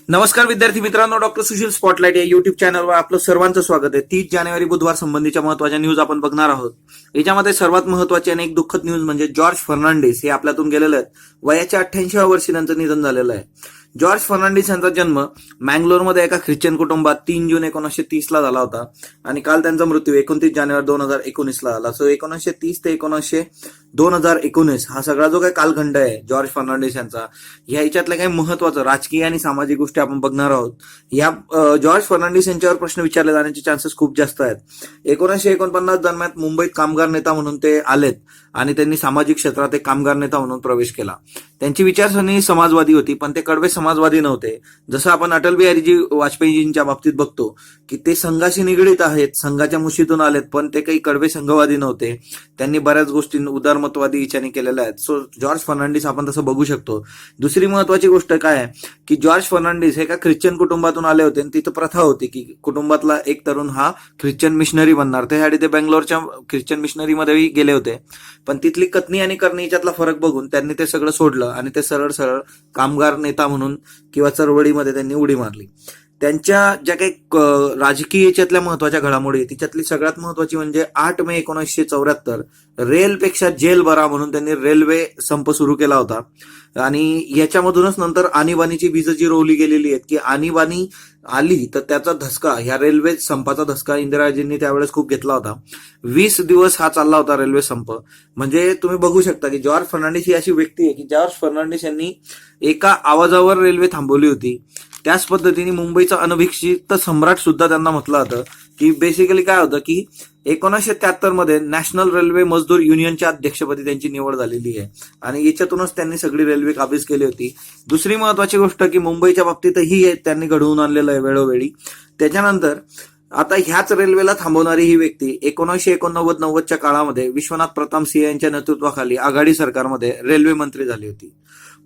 नमस्कार विद्यार्थी मित्रांनो, डॉक्टर सुशील स्पॉटलाइट या युट्यूब चॅनलवर आपलं सर्वांचं स्वागत आहे। 30 जानेवारी बुधवार संबंधीच्या महत्त्वाच्या न्यूज आपण बघणार आहोत। याच्यामध्ये सर्वात महत्त्वाची आणि एक दुःखद न्यूज म्हणजे जॉर्ज फर्नांडिस हे आपल्यातून गेलेले आहेत। वयाच्या 88व्या वर्षी त्यांचं निधन झालेलं आहे। जॉर्ज फर्नांडिस यांचा जन्म मँगलोरमध्ये एका ख्रिश्चन कुटुंबात 3 जून 1930 ला झाला होता आणि काल त्यांचा मृत्यू 29 जानेवारी 2019 ला झाला। सो 1930 ते 2019 हा सगळा जो काही कालखंड आहे जॉर्ज फर्नांडिस यांचा, ह्याच्यातलं काही महत्वाचं राजकीय आणि सामाजिक गोष्टी आपण बघणार आहोत। या जॉर्ज फर्नांडिस यांच्यावर प्रश्न विचारले जाण्याचे चान्सेस खूप जास्त आहेत। 1949 दरम्यान मुंबईत कामगार नेता म्हणून ते आलेत आणि त्यांनी सामाजिक क्षेत्रात एक कामगार नेता म्हणून प्रवेश केला। त्यांची विचारसरणी समाजवादी होती, पण ते कडवे समाजवादी नव्हते। जसं आपण अटल बिहारीजी वाजपेयीजींच्या बाबतीत बघतो की ते संघाशी निगडीत आहेत, संघाच्या मुशीतून आलेत, पण ते काही कडवे संघवादी नव्हते। त्यांनी बऱ्याच गोष्टी उदारमतवादी इच्छाने केलेल्या आहेत। सो जॉर्ज फर्नांडिस आपण तसं बघू शकतो। दुसरी महत्वाची गोष्ट काय आहे की जॉर्ज फर्नांडिस हे एका ख्रिश्चन कुटुंबातून आले होते आणि तिथं प्रथा होती की कुटुंबातला एक तरुण हा ख्रिश्चन मिशनरी बनणार। त्यासाठी ते बेंगलोरच्या ख्रिश्चन मिशनरीमध्येही गेले होते, पण तिथली कथनी आणि करणी याच्यातला फरक बघून त्यांनी ते सगळं सोडलं आणि ते सरळ सरळ कामगार नेता म्हणून किंवा चळवळीमध्ये त्यांनी उडी मारली। त्यांच्या ज्या काही राजकीय याच्यातल्या महत्वाच्या घडामोडी, तिच्यातली सगळ्यात महत्वाची म्हणजे 8 मे 1974 रेलपेक्षा जेल बरा म्हणून त्यांनी रेल्वे संप सुरू केला होता। आणि याच्यामधूनच नंतर आणीबाणीची बीज जी रोवली गेलेली आहेत की आणीबाणी आली तर त्याचा धसका, ह्या रेल्वे संपाचा धसका इंदिराजींनी त्यावेळेस खूप घेतला होता। 20 दिवस हा चालला होता रेल्वे संप। म्हणजे तुम्ही बघू शकता की जॉर्ज फर्नांडिस ही अशी व्यक्ती आहे की जॉर्ज फर्नांडिस यांनी एका आवाजावर रेल्वे थांबवली होती। त्याच पद्धतीने मुंबईचा अनभिषिक्त सम्राट सुद्धा त्यांना म्हटलं होतं की बेसिकली काय होतं की 1973 मध्ये नॅशनल रेल्वे मजदूर युनियनच्या अध्यक्षपदी त्यांची निवड झालेली आहे आणि याच्यातूनच त्यांनी सगळी रेल्वे काबीज केली होती। दुसरी महत्वाची गोष्ट की मुंबईच्या बाबतीतही त्यांनी घडवून आणलेलं आहे वेळोवेळी। त्याच्यानंतर आता ह्याच रेल्वेला थांबवणारी ही व्यक्ती 1989-90च्या काळामध्ये विश्वनाथ प्रताप सिंह यांच्या नेतृत्वाखाली आघाडी सरकारमध्ये रेल्वे मंत्री झाली होती।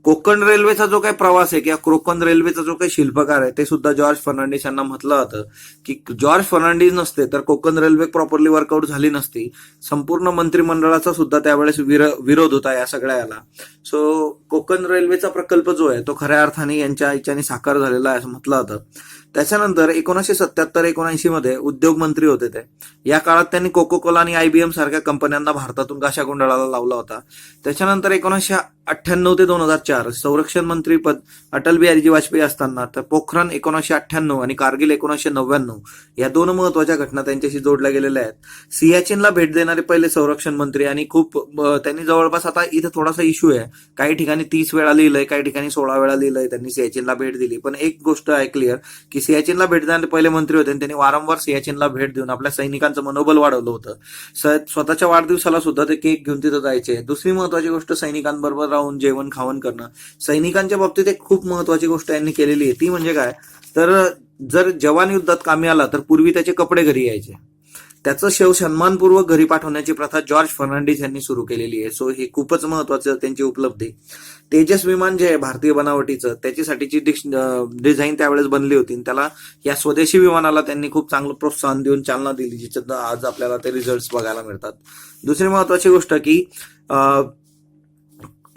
कोकण रेल्वेचा जो काही प्रवास आहे किंवा कोकण रेल्वेचा जो काही शिल्पकार आहे ते सुद्धा जॉर्ज फर्नांडिस यांना म्हटलं होतं की जॉर्ज फर्नांडिस नसते तर कोकण रेल्वे प्रॉपरली वर्कआउट झाली नसती। संपूर्ण मंत्रिमंडळाचा सुद्धा त्यावेळेस विरोध होता या सगळ्याला। सो कोकण रेल्वेचा प्रकल्प जो आहे तो खऱ्या अर्थाने यांच्या इच्छाने साकार झालेला आहे असं म्हटलं होतं। त्याच्यानंतर 1977-79 मध्ये उद्योग मंत्री होते ते। या काळात त्यांनी कोको कोला आणि IBM सारख्या कंपन्यांना भारतातून गाशागुंडाळाला लावला होता। त्याच्यानंतर 1998 ते 2004 संरक्षण मंत्री पद अटल बिहारीजी वाजपेयी असताना, तर पोखरण 1998 आणि कारगिल 1999 या 2 महत्वाच्या घटना त्यांच्याशी जोडल्या गेलेल्या आहेत। सियाचीनला भेट देणारे पहिले संरक्षण मंत्री आणि खूप त्यांनी जवळपास, आता इथं थोडासा इश्यू आहे, काही ठिकाणी 30 वेळा लिहिलंय, काही ठिकाणी 16 वेळा लिहिलंय त्यांनी सियाचीनला भेट दिली। पण एक गोष्ट आहे क्लिअर की सियाचीनला भेट देणारे पहिले मंत्री होते आणि त्यांनी वारंवार सियाचीनला भेट देऊन आपल्या सैनिकांचं मनोबल वाढवलं होतं। स्वतःच्या वाढदिवसाला सुद्धा ते केक घेऊन तिथं जायचे। दुसरी महत्वाची गोष्ट सैनिकांबरोबर राहून जेवण खावण करणं। सैनिकांच्या बाबतीत एक खूप महत्वाची गोष्ट यांनी केलेली आहे, ती म्हणजे काय तर जर जवान युद्धात कामी आला तर पूर्वी त्याचे कपडे घरी यायचे, त्याचं शव सन्मानपूर्वक घरी पाठवण्याची प्रथा जॉर्ज फर्नांडिस यांनी सुरू केलेली आहे। सो ही खूपच महत्वाचं त्यांची उपलब्धी। तेजस विमान जे आहे भारतीय बनावटीचं, त्याच्यासाठीची डिझाईन त्यावेळेस बनली होती, त्याला या स्वदेशी विमानाला त्यांनी खूप चांगलं प्रोत्साहन देऊन चालना दिली, जिच्यात आज आपल्याला ते रिझल्ट बघायला मिळतात। दुसरी महत्वाची गोष्ट की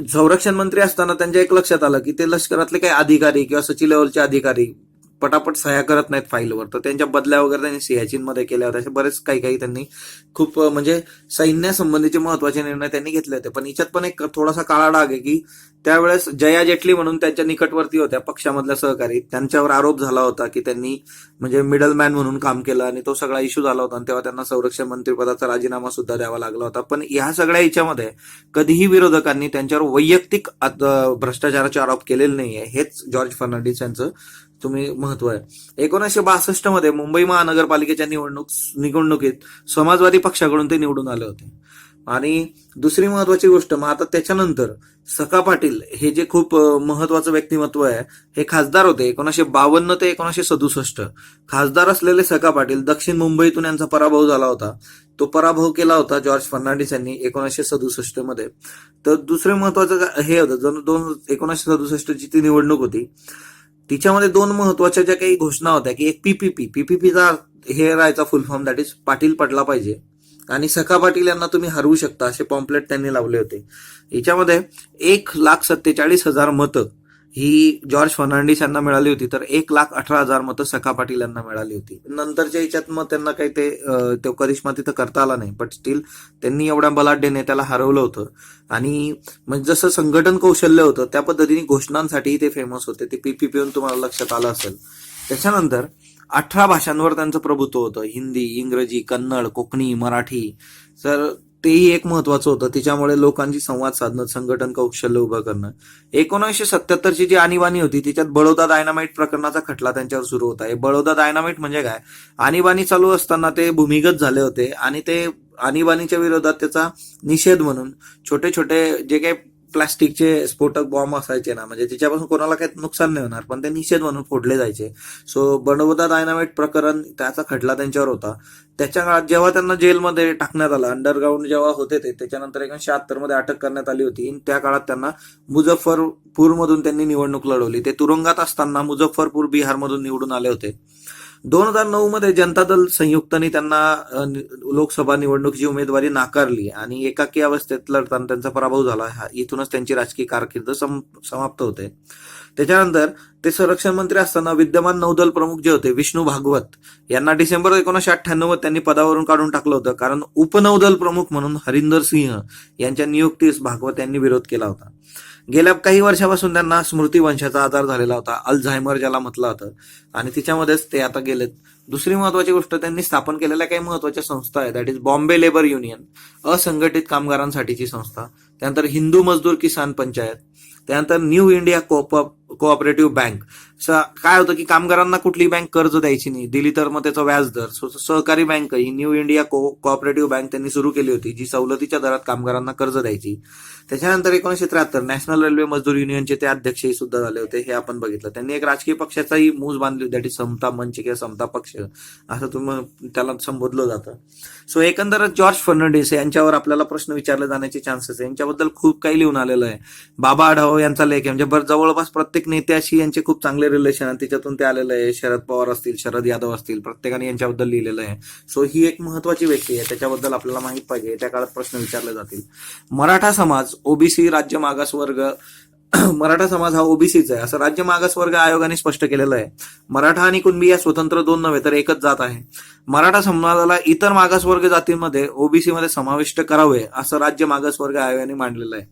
संरक्षण मंत्री असताना त्यांच्या एक लक्षात आलं की ते लष्करातले काही अधिकारी किंवा सचिव लेवलचे अधिकारी पटापट सह्या करत नाहीत फाईलवर, तर त्यांच्या बदल्या वगैरे त्यांनी सियाचीनमध्ये केल्या होत्या। असे बरेच काही त्यांनी खूप म्हणजे सैन्यासंबंधीचे महत्वाचे निर्णय त्यांनी घेतले होते। पण याच्यात पण एक थोडासा काळा डाग आहे की त्यावेळेस जया जेटली म्हणून त्यांच्या निकटवर्ती होत्या पक्षामधल्या सहकारी, त्यांच्यावर आरोप झाला होता की त्यांनी म्हणजे मिडलमॅन म्हणून काम केलं आणि तो सगळा इश्यू झाला होता आणि तेव्हा त्यांना संरक्षण मंत्रिपदाचा राजीनामा सुद्धा द्यावा लागला होता। पण ह्या सगळ्या याच्यामध्ये कधीही विरोधकांनी त्यांच्यावर वैयक्तिक भ्रष्टाचाराचे आरोप केलेले नाहीये। हेच जॉर्ज फर्नांडिस यांचं तुम्ही महत्व आहे। 1962 मध्ये मुंबई महानगरपालिकेच्या निवडणुकीत समाजवादी पक्षाकडून ते निवडून आले होते। आणि दुसरी महत्वाची गोष्ट, मग आता त्याच्यानंतर सखा पाटील हे जे खूप महत्वाचं व्यक्तिमत्व आहे, हे खासदार होते 1952 ते 1967। खासदार असलेले सखा पाटील दक्षिण मुंबईतून यांचा पराभव झाला होता। तो पराभव केला होता जॉर्ज फर्नांडिस यांनी 1967 मध्ये। तर दुसरे महत्वाचं हे होतं, 1967ची ती निवडणूक होती, तिच्यामध्ये 2 महत्वाच्या ज्या काही घोषणा होत्या की एक पीपीपीचा हे राहायचा फुल फॉर्म, दॅट इज पाटील पडला पाहिजे, आणि सखा पाटील यांना तुम्ही हरवू शकता असे पॉम्पलेट त्यांनी लावले होते। याच्यामध्ये 1,47,000 मतं ही जॉर्ज फर्नांडिस यांना मिळाली होती, तर 1,18,000 मतं सखा पाटील यांना मिळाली होती. नंतरच्या याच्यात मग त्यांना काही तो करिश्मा तिथं करता आला नाही, बट स्टील त्यांनी एवढ्या बलाढ्य नेत्याला हरवलं होतं. आणि म्हणजे जसं संघटन कौशल्य होतं त्या पद्धतीने घोषणांसाठीही ते फेमस होते. ते PPP तुम्हाला लक्षात आलं असेल. त्याच्यानंतर 18 भाषांवर त्यांचं प्रभुत्व होतं, हिंदी, इंग्रजी, कन्नड, कोकणी, मराठी. तर तेही एक महत्वाचं होतं. तिच्यामुळे लोकांची संवाद साधणं, संघटन कौशल्य उभं करणं. 1977ची जी आणीबाणी होती तिच्यात बडोदा डायनामाइट प्रकरणाचा खटला त्यांच्यावर सुरू होता. हे बडोदा डायनामाइट म्हणजे काय, आणीबाणी चालू असताना ते भूमिगत झाले होते आणि ते आणीबाणीच्या विरोधात त्याचा निषेध म्हणून छोटे छोटे जे काही प्लास्टिकचे स्फोटक बॉम्ब असायचे ना, म्हणजे त्याच्यापासून कोणाला काही नुकसान नाही होणार, पण ते निषेध म्हणून फोडले जायचे. सो बडोदा डायनामाइट प्रकरण त्याचा खटला त्यांच्यावर होता. त्याच्या काळात जेव्हा त्यांना जेलमध्ये टाकण्यात आलं, अंडरग्राऊंड जेव्हा होते ते, त्याच्यानंतर 1976 मध्ये अटक करण्यात आली होती. त्या काळात त्यांना मुझफ्फरपूरमधून त्यांनी निवडणूक लढवली. ते तुरुंगात असताना मुझफ्फरपूर बिहारमधून निवडून आले होते. 2009 मध्ये जनता दल संयुक्तने त्यांना लोकसभा निवडणुकीची उमेदवारी नाकारली आणि एकाकी अवस्थेत लढताना त्यांचा पराभव झाला. इथूनच त्यांची राजकीय कारकीर्द समाप्त होते. त्याच्यानंतर ते संरक्षण मंत्री असताना विद्यमान नौदल प्रमुख जे होते विष्णू भागवत यांना डिसेंबर 1998 मध्ये त्यांनी पदावरून काढून टाकलं होतं, कारण उपनौदल प्रमुख म्हणून हरिंदर सिंह यांच्या नियुक्तीस भागवत यांनी विरोध केला होता. गेल्या काही वर्षापासून त्यांना स्मृतिवंशाचा आजार झालेला होता, अल्झायमर ज्याला म्हटलं होतं, आणि तिच्यामध्येच ते आता गेलेत. दुसरी महत्वाची गोष्ट, त्यांनी स्थापन केलेल्या काही महत्वाच्या संस्था आहेत. That is Bombay labour union, असंघटित कामगारांसाठीची संस्था. त्यानंतर हिंदू मजदूर किसान पंचायत. त्यानंतर न्यू इंडिया कोऑपरेटिव्ह बँक. काय होतं की कामगारांना कुठली बँक कर्ज द्यायची नाही, दिली तर मग त्याचा व्याजदर. सहकारी बँक ही न्यू इंडिया कोऑपरेटिव्ह बँक त्यांनी सुरू केली होती, जी सवलतीच्या दरात कामगारांना कर्ज द्यायची. त्याच्यानंतर 1973 नॅशनल रेल्वे मजदूर युनियनचे ते अध्यक्षही सुद्धा झाले होते, हे आपण बघितलं. त्यांनी एक राजकीय पक्षाचाही मूज बांधली होती, दॅट इज समता मंच किंवा समता पक्ष असं तुम्ही त्याला संबोधलं जातं. सो एकंदरच जॉर्ज फर्नांडिस यांच्यावर आपल्याला प्रश्न विचारले जाण्याचे चान्सेस आहे. यांच्याबद्दल खूप काही लिहून आलेलं आहे. बाबा आढाव यांचा लेख आहे, म्हणजे जवळपास प्रत्येक नेत्याशी यांचे खूप चांगले रिलेशन आहे, त्याच्यातून ते आलेलं आहे. शरद पवार असतील, शरद यादव असतील, प्रत्येकाने यांच्याबद्दल लिहिलेलं आहे. सो ही एक महत्वाची व्यक्ती आहे, त्याच्याबद्दल आपल्याला माहित पाहिजे. त्या काळात प्रश्न विचारले जातील. मराठा समाज, ओबीसी, राज्य मागासवर्ग. मराठा समाज हा ओबीसीचा आहे असं राज्य मागासवर्ग आयोगाने स्पष्ट केलेलं आहे. मराठा आणि कुणबी या स्वतंत्र दोन नव्हे तर एकच जात आहे. मराठा समाजाला इतर मागासवर्ग जातींमध्ये ओबीसी मध्ये समाविष्ट करावे असं राज्य मागासवर्ग आयोगाने मांडलेलं आहे.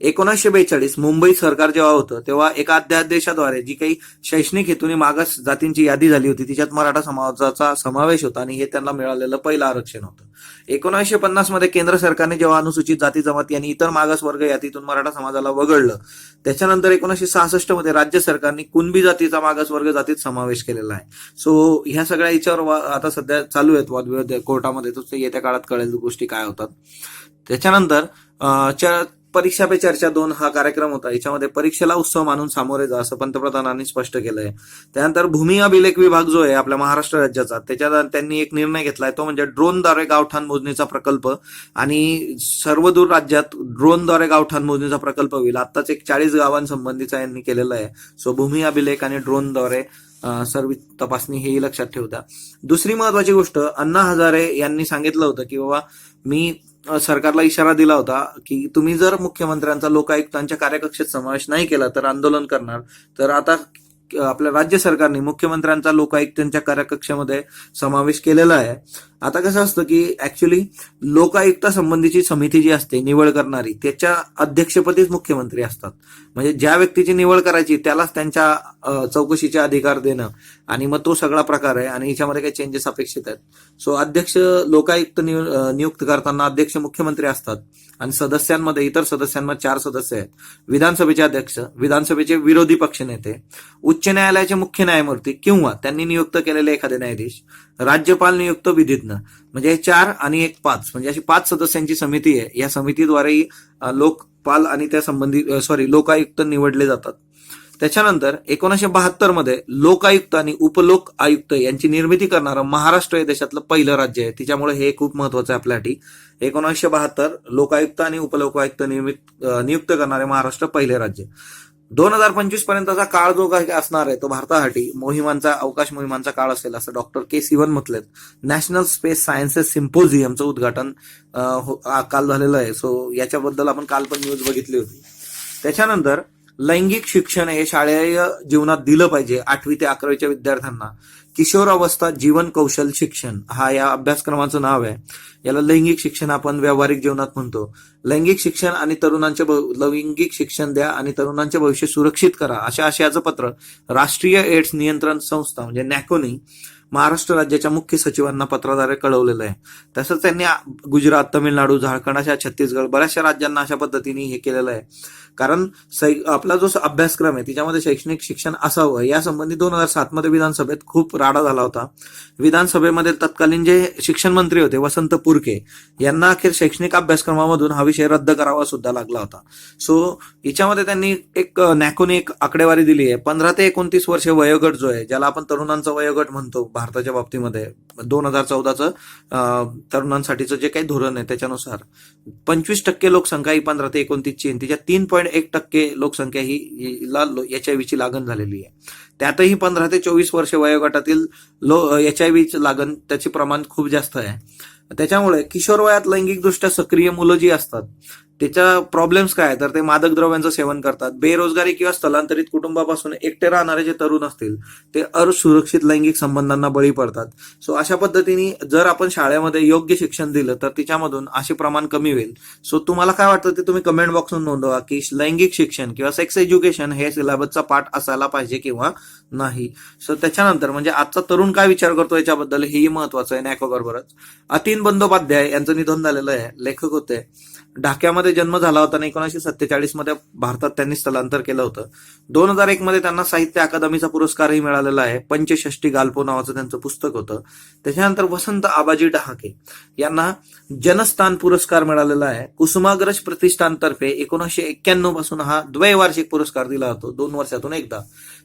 1942 मुंबई सरकार जेव्हा होतं तेव्हा एका अध्यादेशाद्वारे जी काही शैक्षणिक हेतूने मागास जातींची यादी झाली होती तिच्यात मराठा समाजाचा समावेश होता आणि हे त्यांना मिळालेलं पहिलं आरक्षण होतं. 1950 मध्ये केंद्र सरकारने जेव्हा अनुसूचित जाती जमाती आणि इतर मागासवर्ग यादीतून मराठा समाजाला वगळलं, त्याच्यानंतर 1966 मध्ये राज्य सरकारने कुणबी जातीचा मागासवर्ग जातीत समावेश केलेला आहे. सो ह्या सगळ्या याच्यावर आता सध्या चालू आहेत वादविवाद कोर्टामध्ये, तर येत्या काळात कळेल गोष्टी काय होतात. त्याच्यानंतर परीक्षा पे चर्चा 2 हा कार्यक्रम होता. याच्यामध्ये परीक्षेला उत्सव मानून सामोरे जा असं पंतप्रधानांनी स्पष्ट केलंय. त्यानंतर भूमी अभिलेख विभाग जो आहे आपल्या महाराष्ट्र राज्याचा, त्याच्यात त्यांनी एक निर्णय घेतलाय, तो म्हणजे ड्रोनद्वारे गावठाण मोजणीचा प्रकल्प. आणि सर्वदूर राज्यात ड्रोनद्वारे गावठाण मोजणीचा प्रकल्प होईल. आत्ताच एक 40 गावांसंबंधीचा यांनी केलेला आहे. सो भूमी अभिलेख आणि ड्रोनद्वारे सर्व तपासणी हेही लक्षात ठेवता. दुसरी महत्वाची गोष्ट, अण्णा हजारे यांनी सांगितलं होतं की बाबा मी सरकारला इशारा दिला होता की तुम्ही जर मुख्यमंत्र्यांचा लोकायुक्तांच्या कार्यकक्षेत समावेश नाही केला तर आंदोलन करणार. तर आता आपल्या राज्य सरकारने मुख्यमंत्र्यांचा लोकायुक्तांच्या कार्यकक्षेमध्ये समावेश केलेला आहे. आता कसं असतं की ऍक्च्युली लोकायुक्ता संबंधीची समिती जी असते निवड करणारी, त्याच्या अध्यक्षपदीच मुख्यमंत्री असतात. म्हणजे ज्या व्यक्तीची निवड करायची त्यालाच त्यांच्या चौकशीचे अधिकार देणं, आणि मग तो सगळा प्रकार आहे. आणि याच्यामध्ये काही चेंजेस अपेक्षित आहेत. सो अध्यक्ष लोकायुक्त नियुक्त करताना अध्यक्ष मुख्यमंत्री असतात आणि सदस्यांमध्ये इतर सदस्यांमध्ये 4 सदस्य आहेत. विधानसभेचे अध्यक्ष, विधानसभेचे विरोधी पक्षनेते, उच्च न्यायालयाचे मुख्य न्यायमूर्ती किंवा त्यांनी नियुक्त केलेले एखादे न्यायाधीश, राज्यपाल नियुक्त विधिज्ञ. म्हणजे 4 आणि 1 5, म्हणजे अशी 5 सदस्यांची समिती आहे. या समितीद्वारे लोकपाल आणि त्या संबंधित लोकायुक्त निवडले जातात. त्याच्यानंतर 1972 मध्ये लोकायुक्त आणि उपलोक आयुक्त यांची निर्मिती करणारं महाराष्ट्र हे देशातलं पहिलं राज्य आहे. त्याच्यामुळे हे खूप महत्वाचं आहे आपल्यासाठी. 1972 लोकायुक्त आणि उपलोकायुक्त नियुक्त करणारे महाराष्ट्र पहिले राज्य. 2025 पर्यंतचा काळ जो काही असणार आहे तो भारतासाठी अवकाश मोहिमांचा काळ असेल असं डॉक्टर के सिवन म्हटलेत. नॅशनल स्पेस सायन्सेस सिम्पोजियमचं उद्घाटन काल झालेलं आहे. सो याच्याबद्दल आपण काल पण न्यूज बघितली होती. त्याच्यानंतर लैंगिक शिक्षण हे शालेय जीवनात दिलं पाहिजे 8वी ते 11वीच्या विद्यार्थ्यांना. किशोर अवस्था जीवन कौशल शिक्षण हा या अभ्यासक्रमाचं नाव आहे. याला लैंगिक शिक्षण आपण व्यावहारिक जीवनात म्हणतो. लैंगिक शिक्षण आणि लैंगिक शिक्षण द्या आणि तरुणांचे भविष्य सुरक्षित करा, अशा आशयाचं पत्र राष्ट्रीय एड्स नियंत्रण संस्था म्हणजे नॅकोनी महाराष्ट्र राज्याच्या मुख्य सचिवांना पत्राद्वारे कळवलेलं आहे. तसंच त्यांनी गुजरात, तामिळनाडू, झारखंड अशा छत्तीसगड बऱ्याचशा राज्यांना अशा पद्धतीने हे केलेलं आहे. कारण आपला जो अभ्यासक्रम आहे त्याच्यामध्ये शैक्षणिक शिक्षण असावं यासंबंधी 2007 मध्ये विधानसभेत खूप राडा झाला होता. विधानसभेमध्ये तत्कालीन जे शिक्षण मंत्री होते वसंत पुरके यांना अखेर शैक्षणिक अभ्यासक्रमामधून हा विषय रद्द करावा सुद्धा लागला होता. सो याच्यामध्ये त्यांनी नॅकोने एक आकडेवारी दिली आहे. 15 ते 29 वर्षे वयोगट जो आहे, ज्याला आपण तरुणांचा वयोगट म्हणतो भारताच्या बाबतीमध्ये, 2014चं तरुणांसाठीचं जे काही धोरण आहे त्याच्यानुसार 25% लोकसंख्या ही 15 ते 29ची, तिच्या 3.1% लोकसंख्या ही HIV ची लागण झालेली आहे. त्यातही 15 ते 24 वर्षे वयोगटातील HIV लागण त्याचे प्रमाण खूप जास्त आहे. त्याच्यामुळे किशोर वयात लैंगिकदृष्ट्या सक्रिय मुलं जी असतात त्याच्या प्रॉब्लेम्स काय, तर ते मादक द्रव्यांचं सेवन करतात. बेरोजगारी किंवा स्थलांतरित कुटुंबापासून एकटे राहणारे जे तरुण असतील ते असुरक्षित लैंगिक संबंधांना बळी पडतात. सो अशा पद्धतीने जर आपण शाळेमध्ये योग्य शिक्षण दिलं तर तिच्यामधून असे प्रमाण कमी होईल. सो तुम्हाला काय वाटतं ते तुम्ही कमेंट बॉक्समध्ये नोंदवा की लैंगिक शिक्षण किंवा सेक्स एज्युकेशन हे सिलेबसचा पार्ट असायला पाहिजे किंवा नाही. सो त्याच्यानंतर म्हणजे आजचा तरुण काय विचार करतो याच्याबद्दल हेही महत्वाचं आहे. नॅको बरोबरच अतीन बंदोपाध्याय यांचं निधन झालेलं आहे. लेखक होते. ढाक्यामध्ये जन्म झाला होता आणि 1947 मध्ये भारतात त्यांनी स्थलांतर केलं होतं. 2001 मध्ये त्यांना साहित्य अकादमीचा पुरस्कारही मिळालेला आहे. पंचषष्टी गाल्पो नावाचं त्यांचं पुस्तक होतं. त्याच्यानंतर वसंत आबाजी डहाके यांना जनस्थान पुरस्कार मिळालेला आहे. कुसुमाग्रज प्रतिष्ठानतर्फे 1991 पासून हा द्वैवार्षिक पुरस्कार दिला जातो, 2 वर्षातून एकदा.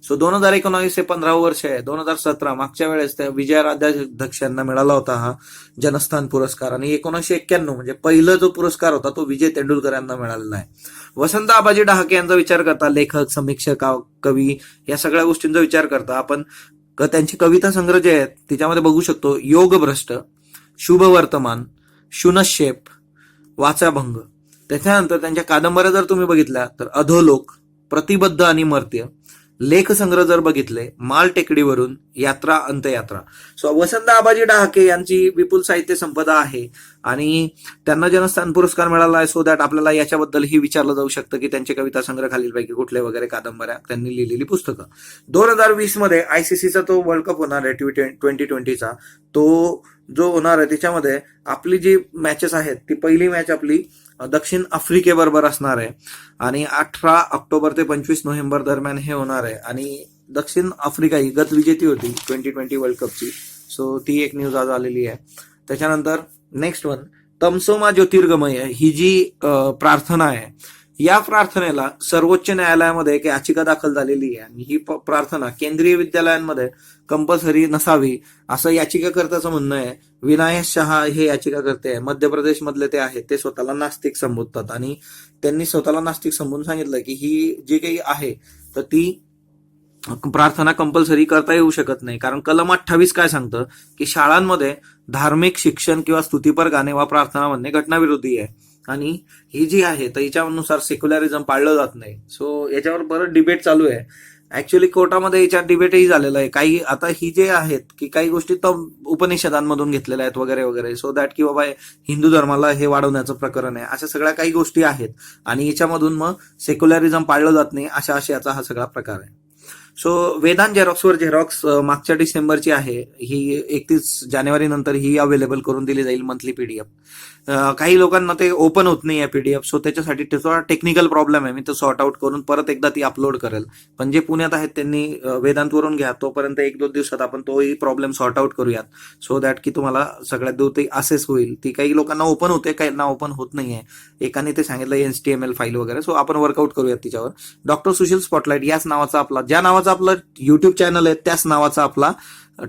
सो 2019 हे 15 वर्ष आहे. 2017 मागच्या वेळेस त्या विजयाराध्याध्यक्ष यांना मिळाला होता हा जनस्थान पुरस्कार, आणि 1991 म्हणजे पहिला जो पुरस्कार होता तो विजय तेंडुलकर यांना मिळालेला आहे. वसंत आबाजी डहाके यांचा विचार करता, लेखक, समीक्षक, कवी या सगळ्या गोष्टींचा विचार करता आपण त्यांची कविता संग्रह जे आहेत त्याच्यामध्ये बघू शकतो. योगभ्रष्ट, शुभ वर्तमान, शुनशेप, वाचाभंग. त्याच्यानंतर त्यांच्या कादंबऱ्या जर तुम्ही बघितल्या तर अधोलोक, प्रतिबद्ध आणि मर्त्य. लेख संग्रह जर बघितले, माल टेकडीवरून, यात्रा, अंतयात्रा. सो वसंत आबाजी डहाके यांची विपुल साहित्य संपदा आहे आणि त्यांना जनस्थान पुरस्कार मिळाला आहे. सो दॅट आपल्याला याच्याबद्दलही विचारलं जाऊ शकतं की त्यांचे कविता संग्रह खालीलपैकी कुठले वगैरे, कादंबऱ्या, त्यांनी लिहिलेली पुस्तकं. 2020 मध्ये ICCचा तो वर्ल्ड कप होणार आहे T20चा, तो जो होणार आहे त्याच्यामध्ये आपली जी मॅचेस आहेत ती पहिली मॅच आपली दक्षिण आफ्रिकेबरोबर असणार आहे आणि 18 ऑक्टोबर ते 25 नोव्हेंबर दरम्यान हे होणार आहे. आणि दक्षिण आफ्रिका ही गत विजेती होती 2020 वर्ल्ड कपची. सो ती एक न्यूज आज आलेली आहे. त्याच्यानंतर नेक्स्ट वन, तमसोमा ज्योतिर्गमय ही जी प्रार्थना आहे, या प्रार्थनेला सर्वोच्च न्यायालयामध्ये एक याचिका दाखल झालेली आहे आणि ही प्रार्थना केंद्रीय विद्यालयांमध्ये कंपल्सरी नसावी असं याचिकाकर्त्याचं म्हणणं आहे. विनायक शहा हे याचिकाकर्ते आहे, मध्य प्रदेश मधले ते आहेत. ते स्वतःला नास्तिक संबोधतात आणि त्यांनी स्वतःला नास्तिक संबोधून सांगितलं की ही जी काही आहे तर ती प्रार्थना कंपल्सरी करता येऊ शकत नाही. कारण कलम 28 काय सांगतं की शाळांमध्ये धार्मिक शिक्षण किंवा स्तुतीपर गाणे वा प्रार्थना म्हणणे घटनाविरोधी आहे आणि ही जी आहे तर हिच्यानुसार सेक्युलरिझम पाळलं जात नाही. सो याच्यावर बरं डिबेट चालू आहे. ऍक्च्युअली कोर्टामध्ये याच्यावर डिबेटही झालेलं आहे. काही आता ही जे आहेत की काही गोष्टी तर उपनिषदांमधून घेतलेल्या आहेत वगैरे वगैरे, सो दॅट की बाबा हिंदू धर्माला हे वाढवण्याचं प्रकरण आहे, अशा सगळ्या काही गोष्टी आहेत आणि याच्यामधून मग सेक्युलरिझम पाळलं जात नाही अशा आशयाचा हा सगळा प्रकार आहे. सो वेदांत झेरॉक्सवर झेरॉक्स मागच्या डिसेंबरची आहे, ही 31 जानेवारी नंतर ही अवेलेबल करून दिली जाईल मंथली PDF. काही लोकांना ते ओपन होत नाही आहे PDF, सो त्याच्यासाठी थोडा टेक्निकल प्रॉब्लेम आहे. मी तो सॉर्ट आउट करून परत एकदा ती अपलोड करेल. पण जे पुण्यात आहेत त्यांनी वेदांतवरून घ्या, तोपर्यंत 1-2 दिवसात आपण तोही प्रॉब्लेम सॉर्ट आउट करूयात, सो दॅट की तुम्हाला सगळ्यात दूर ते असेस होईल. ती काही लोकांना ओपन होते, काहींना ओपन होत नाहीये. एकाने ते सांगितलं HTML फाईल वगैरे, सो आपण वर्कआउट करूयात तिच्यावर. डॉक्टर सुशील स्पॉटलाइट याच नावाचा आपला, ज्या नावाचा आपला युट्यूब चॅनल आहे त्याच नावाचा आपला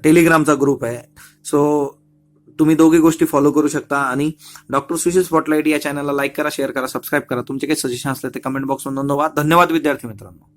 टेलिग्रामचा ग्रुप आहे. सो तुम्ही दोघी गोष्टी फॉलो करू शकता आणि डॉक्टर सुशील स्पॉटलाइट या चॅनलला लाईक करा, शेअर करा, सबस्क्राईब करा. तुमचे काही सजेशन असले ते कमेंट बॉक्समध्ये नोंदवा. धन्यवाद विद्यार्थी मित्रांनो.